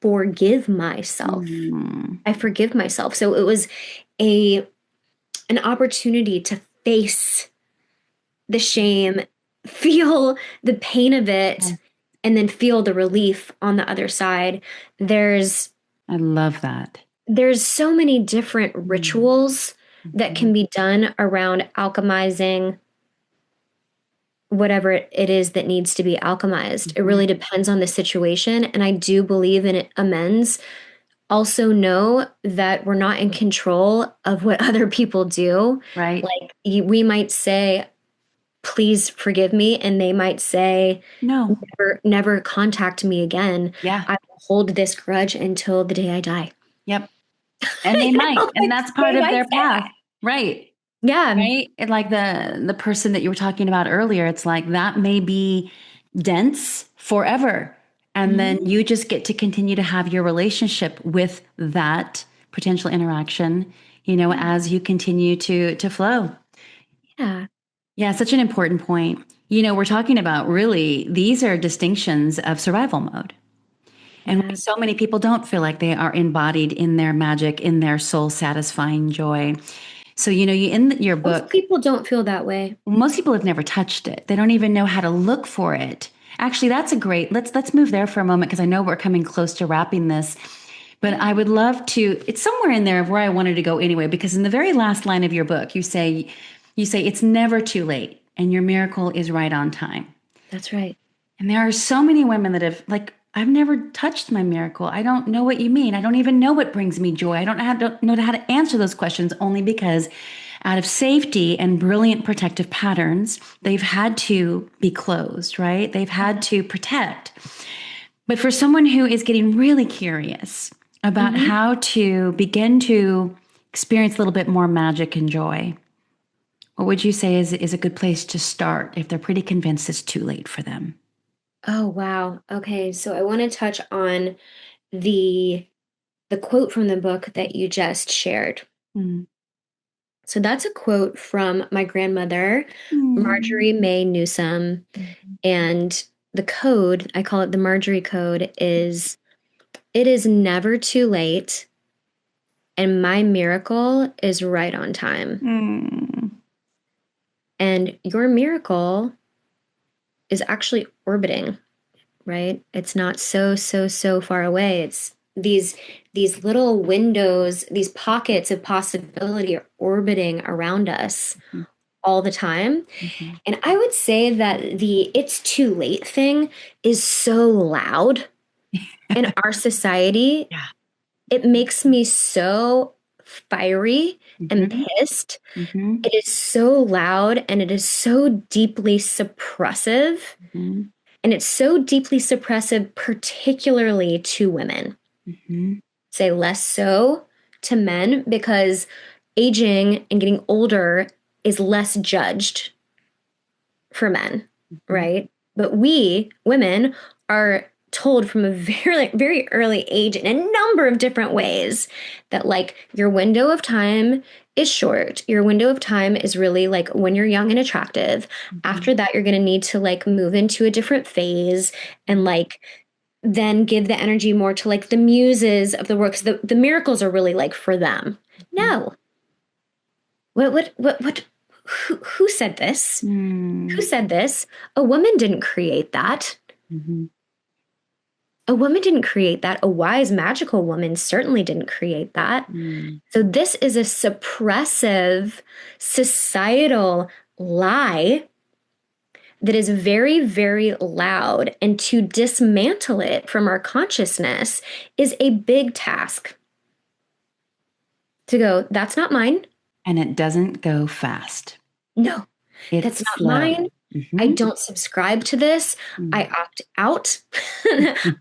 forgive myself. Mm-hmm. I forgive myself. So it was a an opportunity to face the shame, feel the pain of it, and then feel the relief on the other side. There's I love that. there's so many different rituals that Mm-hmm. can be done around alchemizing whatever it is that needs to be alchemized. It Mm-hmm. really depends on the situation. And I do believe in amends. Also, know that we're not in control of what other people do. Right? Like, we might say, please forgive me. And they might say, No. never contact me again. Yeah. I will hold this grudge until the day I die. Yep. And they might, and Like, that's part they of might their say path. that. Right. Yeah. Right. And like the person that you were talking about earlier, it's like that may be dense forever. And then Mhm. you just get to continue to have your relationship with that potential interaction, as you continue to flow. Yeah. Yeah, such an important point. We're talking about, really, these are distinctions of survival mode. And Yeah. so many people don't feel like they are embodied in their magic, in their soul satisfying joy. So, you in your Most book, people don't feel that way. most people have never touched it. They don't even know how to look for it. Actually, that's a great. Let's move there for a moment, because I know we're coming close to wrapping this. But I would love to. It's somewhere in there of where I wanted to go anyway, because in the very last line of your book, you say it's never too late, and your miracle is right on time. That's right. And there are so many women that have, like, I've never touched my miracle. I don't know what you mean. I don't even know what brings me joy. I don't know how to answer those questions, only because out of safety and brilliant protective patterns, they've had to be closed, right? They've had to protect. But for someone who is getting really curious about Mm-hmm. how to begin to experience a little bit more magic and joy, what would you say is a good place to start if they're pretty convinced it's too late for them? Oh, wow. Okay, so I want to touch on the the quote from the book that you just shared. Mm. So that's a quote from my grandmother, Mm. Marjorie May Newsom, and the code, I call it the Marjorie code, is it is never too late and my miracle is right on time. Mm. And your miracle is actually orbiting, right? It's not so far away. It's these little windows, these pockets of possibility are orbiting around us Mhm. all the time. Mhm. And I would say that the it's too late thing is so loud in our society. Yeah. It makes me so fiery and Mhm. pissed. Mhm. It is so loud and it is so deeply suppressive. Mhm. And it's so deeply suppressive, particularly to women. Mhm. Say less so to men because aging and getting older is less judged for men, Mhm. right? But we, women, are told from a very early age in a number of different ways that like your window of time is short. Your window of time is really like when you're young and attractive. Mhm. After that, you're going to need to like move into a different phase and like then give the energy more to like the muses of the work. 'Cause the miracles are really like for them. Mhm. No. What who said this? Who Mm. said this? A woman didn't create that. Mhm. A woman didn't create that. A wise, magical woman certainly didn't create that. Mm. So, this is a suppressive societal lie that is very loud. And to dismantle it from our consciousness is a big task. To go, that's not mine. And it doesn't go fast. No, It's that's not slow. mine. I Mhm. don't subscribe to this. I Mm. opt out.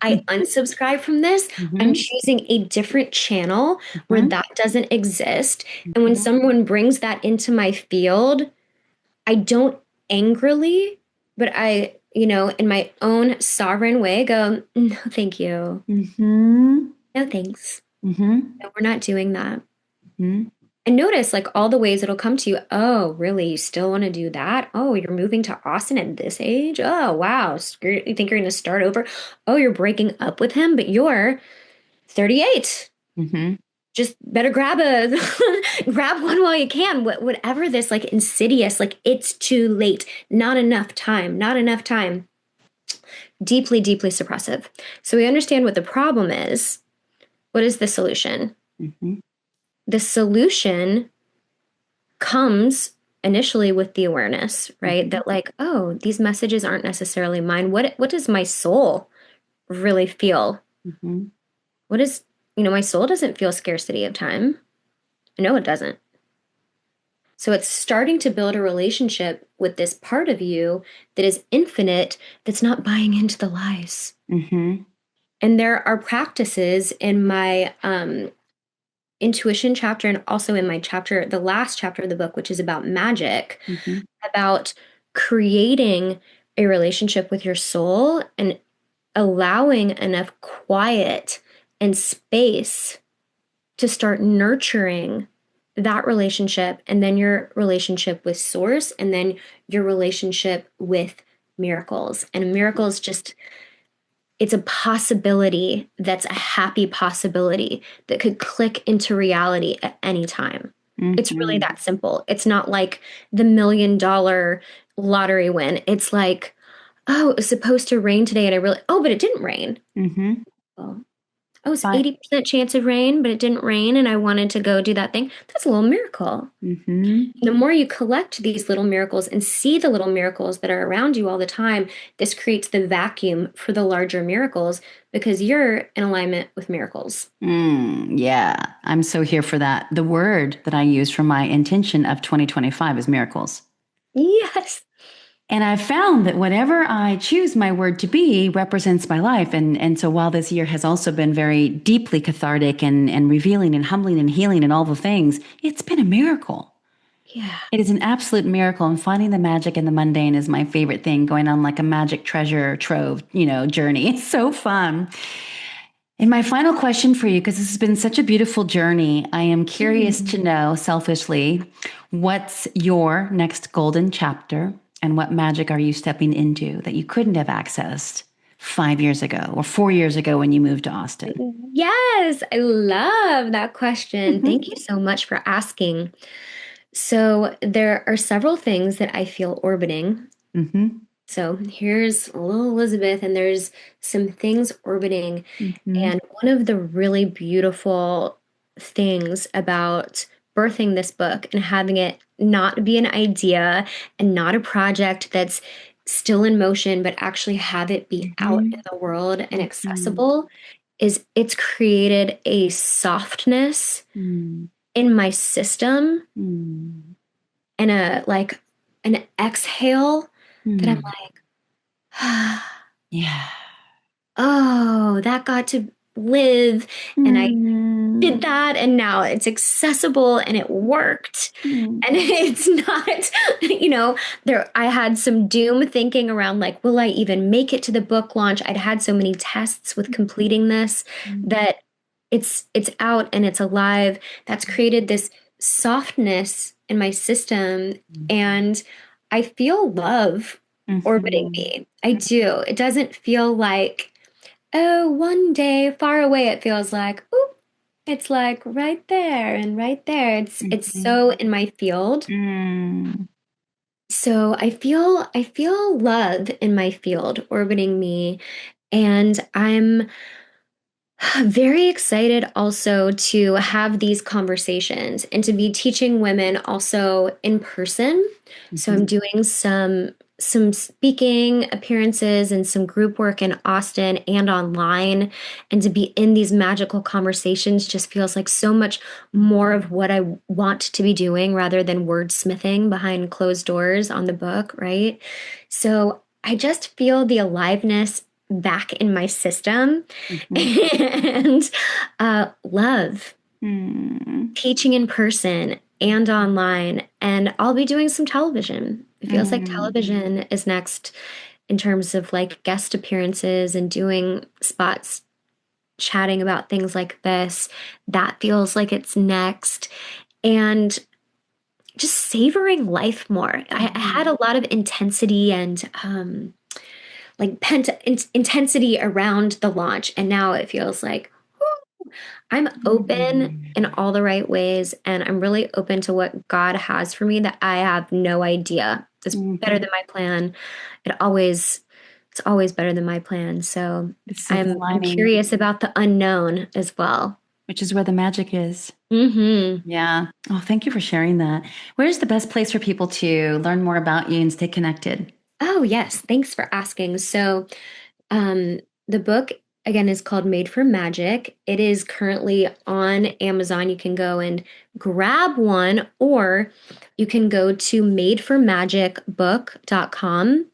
I unsubscribe from this. I'm Mhm. choosing a different channel where Mhm. that doesn't exist. And when Mhm. someone brings that into my field, I don't angrily, but I, in my own sovereign way go, no, thank you. Mhm. No, thanks. Mhm. No, we're not doing that. Mhm. And notice like all the ways it'll come to you. Oh, really? You still want to do that? Oh, you're moving to Austin at this age? Oh, wow. You think you're going to start over? Oh, you're breaking up with him, but you're 38. Mhm. Just better grab one while you can. Whatever this like insidious, like it's too late, not enough time, not enough time. Deeply suppressive. So we understand what the problem is. What is the solution? Mhm. The solution comes initially with the awareness, right? Mhm. That like, oh, these messages aren't necessarily mine. What does my soul really feel? Mhm. What is, my soul doesn't feel scarcity of time. No, it doesn't. So it's starting to build a relationship with this part of you that is infinite, that's not buying into the lies. Mhm. And there are practices in my intuition chapter and also in my chapter, the last chapter of the book, which is about magic, Mhm. about creating a relationship with your soul and allowing enough quiet and space to start nurturing that relationship and then your relationship with source and then your relationship with miracles. And miracles just it's a possibility that's a happy possibility that could click into reality at any time. It's really Mhm. that simple. It's not like the $1 million lottery win. It's like, oh, it was supposed to rain today and but it didn't rain. Mhm. Well, Oh, it's But 80% chance of rain, but it didn't rain and I wanted to go do that thing. That's a little miracle. mhm. The more you collect these little miracles and see the little miracles that are around you all the time, this creates the vacuum for the larger miracles because you're in alignment with miracles. Yeah, I'm so here for that. The word that I use for my intention of 2025 is miracles. Yes. And I've found that whatever I choose my word to be represents my life. And so while this year has also been very deeply cathartic and revealing and humbling and healing and all the things, it's been a miracle. Yeah. It is an absolute miracle. And finding the magic in the mundane is my favorite thing, going on like a magic treasure trove, journey. It's so fun. And my final question for you, because this has been such a beautiful journey, I am curious to Mm. know selfishly, what's your next golden chapter and what magic are you stepping into that you couldn't have accessed 5 years ago or 4 years ago when you moved to Austin? Yes, I love that question. Thank you so much for asking. So, there are several things that I feel orbiting. Mm-hmm. So, here's a little Elizabeth, and there's some things orbiting. Mm-hmm. And one of the really beautiful things about birthing this book and having it not be an idea and not a project that's still in motion, but actually have it be out Mm-hmm. in the world and Mm-hmm. accessible is it's created a softness in my system Mm-hmm. and a like an exhale that I'm Mm-hmm. like, Yeah. oh, that got to live. And I did Mm-hmm. that and now it's accessible and it worked. And it's not, there I had some doom thinking around like, will I even make it to the book launch? I'd had so many tests with completing this that it's out and it's alive. That's created this softness in my system and I feel love orbiting Mm-hmm. me. I do. It doesn't feel like, oh, one day far away. It feels like, ooh, it's like right there and right there. It's Mm-hmm. so in my field. Mm. So I feel love in my field orbiting me and I'm very excited also to have these conversations and to be teaching women also in person. So I'm Mhm. doing some speaking appearances and some group work in Austin and online. And to be in these magical conversations just feels like so much more of what I want to be doing rather than wordsmithing behind closed doors on the book, right? So I just feel the aliveness back in my system Mhm. and love Mm. teaching in person and online. And I'll be doing some television. It feels like Mm. television is next in terms of like guest appearances and doing spots chatting about things like this. That feels like it's next. And just savoring life more. I had Mhm. a lot of intensity and like intensity around the launch, and now it feels like I'm open Mm. in all the right ways, and I'm really open to what God has for me that I have no idea. It's better Mhm. than my plan. It's always better than my plan. So It's silver I'm lining, curious about the unknown as well. which is where the magic is. Hmm. Yeah. Oh, thank you for sharing that. Where's the best place for people to learn more about you and stay connected? Oh, yes. Thanks for asking. So, Um, the book again is called Made for Magic. It is currently on Amazon. You can go and grab one, or you can go to madeformagicbook.com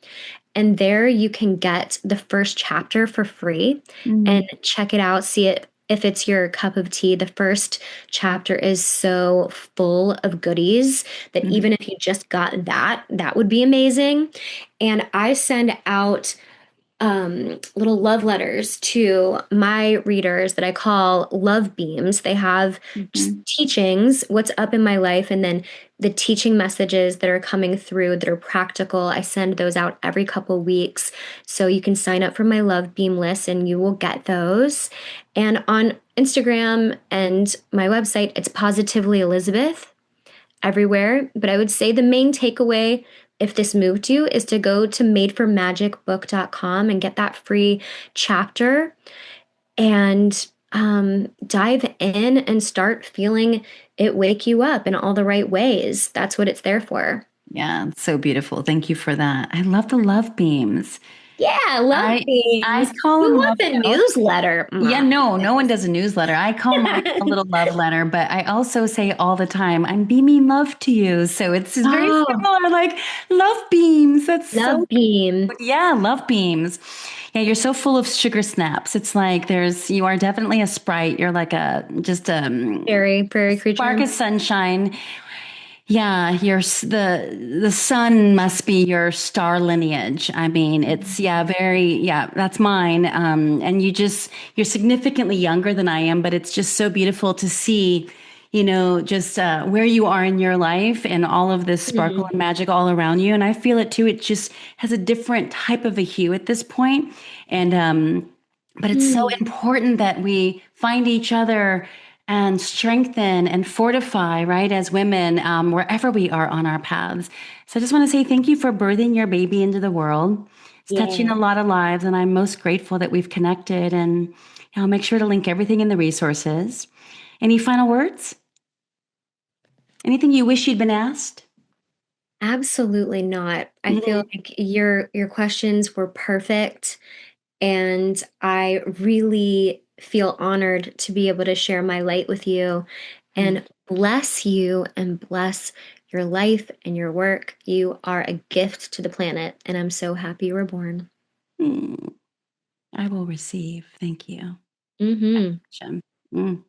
and there you can get the first chapter for free and Mm. check it out, see it if it's your cup of tea. The first chapter is so full of goodies that Mm. even if you just got that, that would be amazing. And I send out little love letters to my readers that I call love beams. They have just Mhm. teachings, what's up in my life, and then the teaching messages that are coming through that are practical. I send those out every couple weeks. So you can sign up for my love beam list and you will get those. And on Instagram and my website, it's Positively Elizabeth everywhere. But I would say the main takeaway, if this moved you, is to go to madeformagicbook.com and get that free chapter. And dive in and start feeling it wake you up in all the right ways. That's what it's there for. Yeah, it's so beautiful. Thank you for that. I love the love beams. Yeah, love I beams. call Who them love wants a notes. newsletter? Yeah, no one does a newsletter. I call mine a little love letter, but I also say all the time, I'm beaming love to you. So it's just very Oh, similar, like love beams. That's so love beam. cute. Yeah, love beams. Yeah, you're so full of sugar snaps. It's like you are definitely a sprite. You're like just a Prairie spark creature. of sunshine. Yeah, the sun must be your star lineage. I mean, it's yeah, that's mine. And you're significantly younger than I am, but it's just so beautiful to see, just where you are in your life and all of this sparkle Mhm. and magic all around you. And I feel it too. It just has a different type of a hue at this point. And but it's so Hmm. important that we find each other and strengthen and fortify, right, as women, wherever we are on our paths. So I just want to say thank you for birthing your baby into the world. It's touching Yeah, a lot of lives, and I'm most grateful that we've connected. And I'll make sure to link everything in the resources. Any final words? Anything you wish you'd been asked? absolutely not. I feel Mhm. like your questions were perfect, and I really feel honored to be able to share my light with you and bless you and bless your life and your work. You are a gift to the planet, and I'm so happy you were born. Mm. I will receive. Thank you. Hmm. Shem. Mm.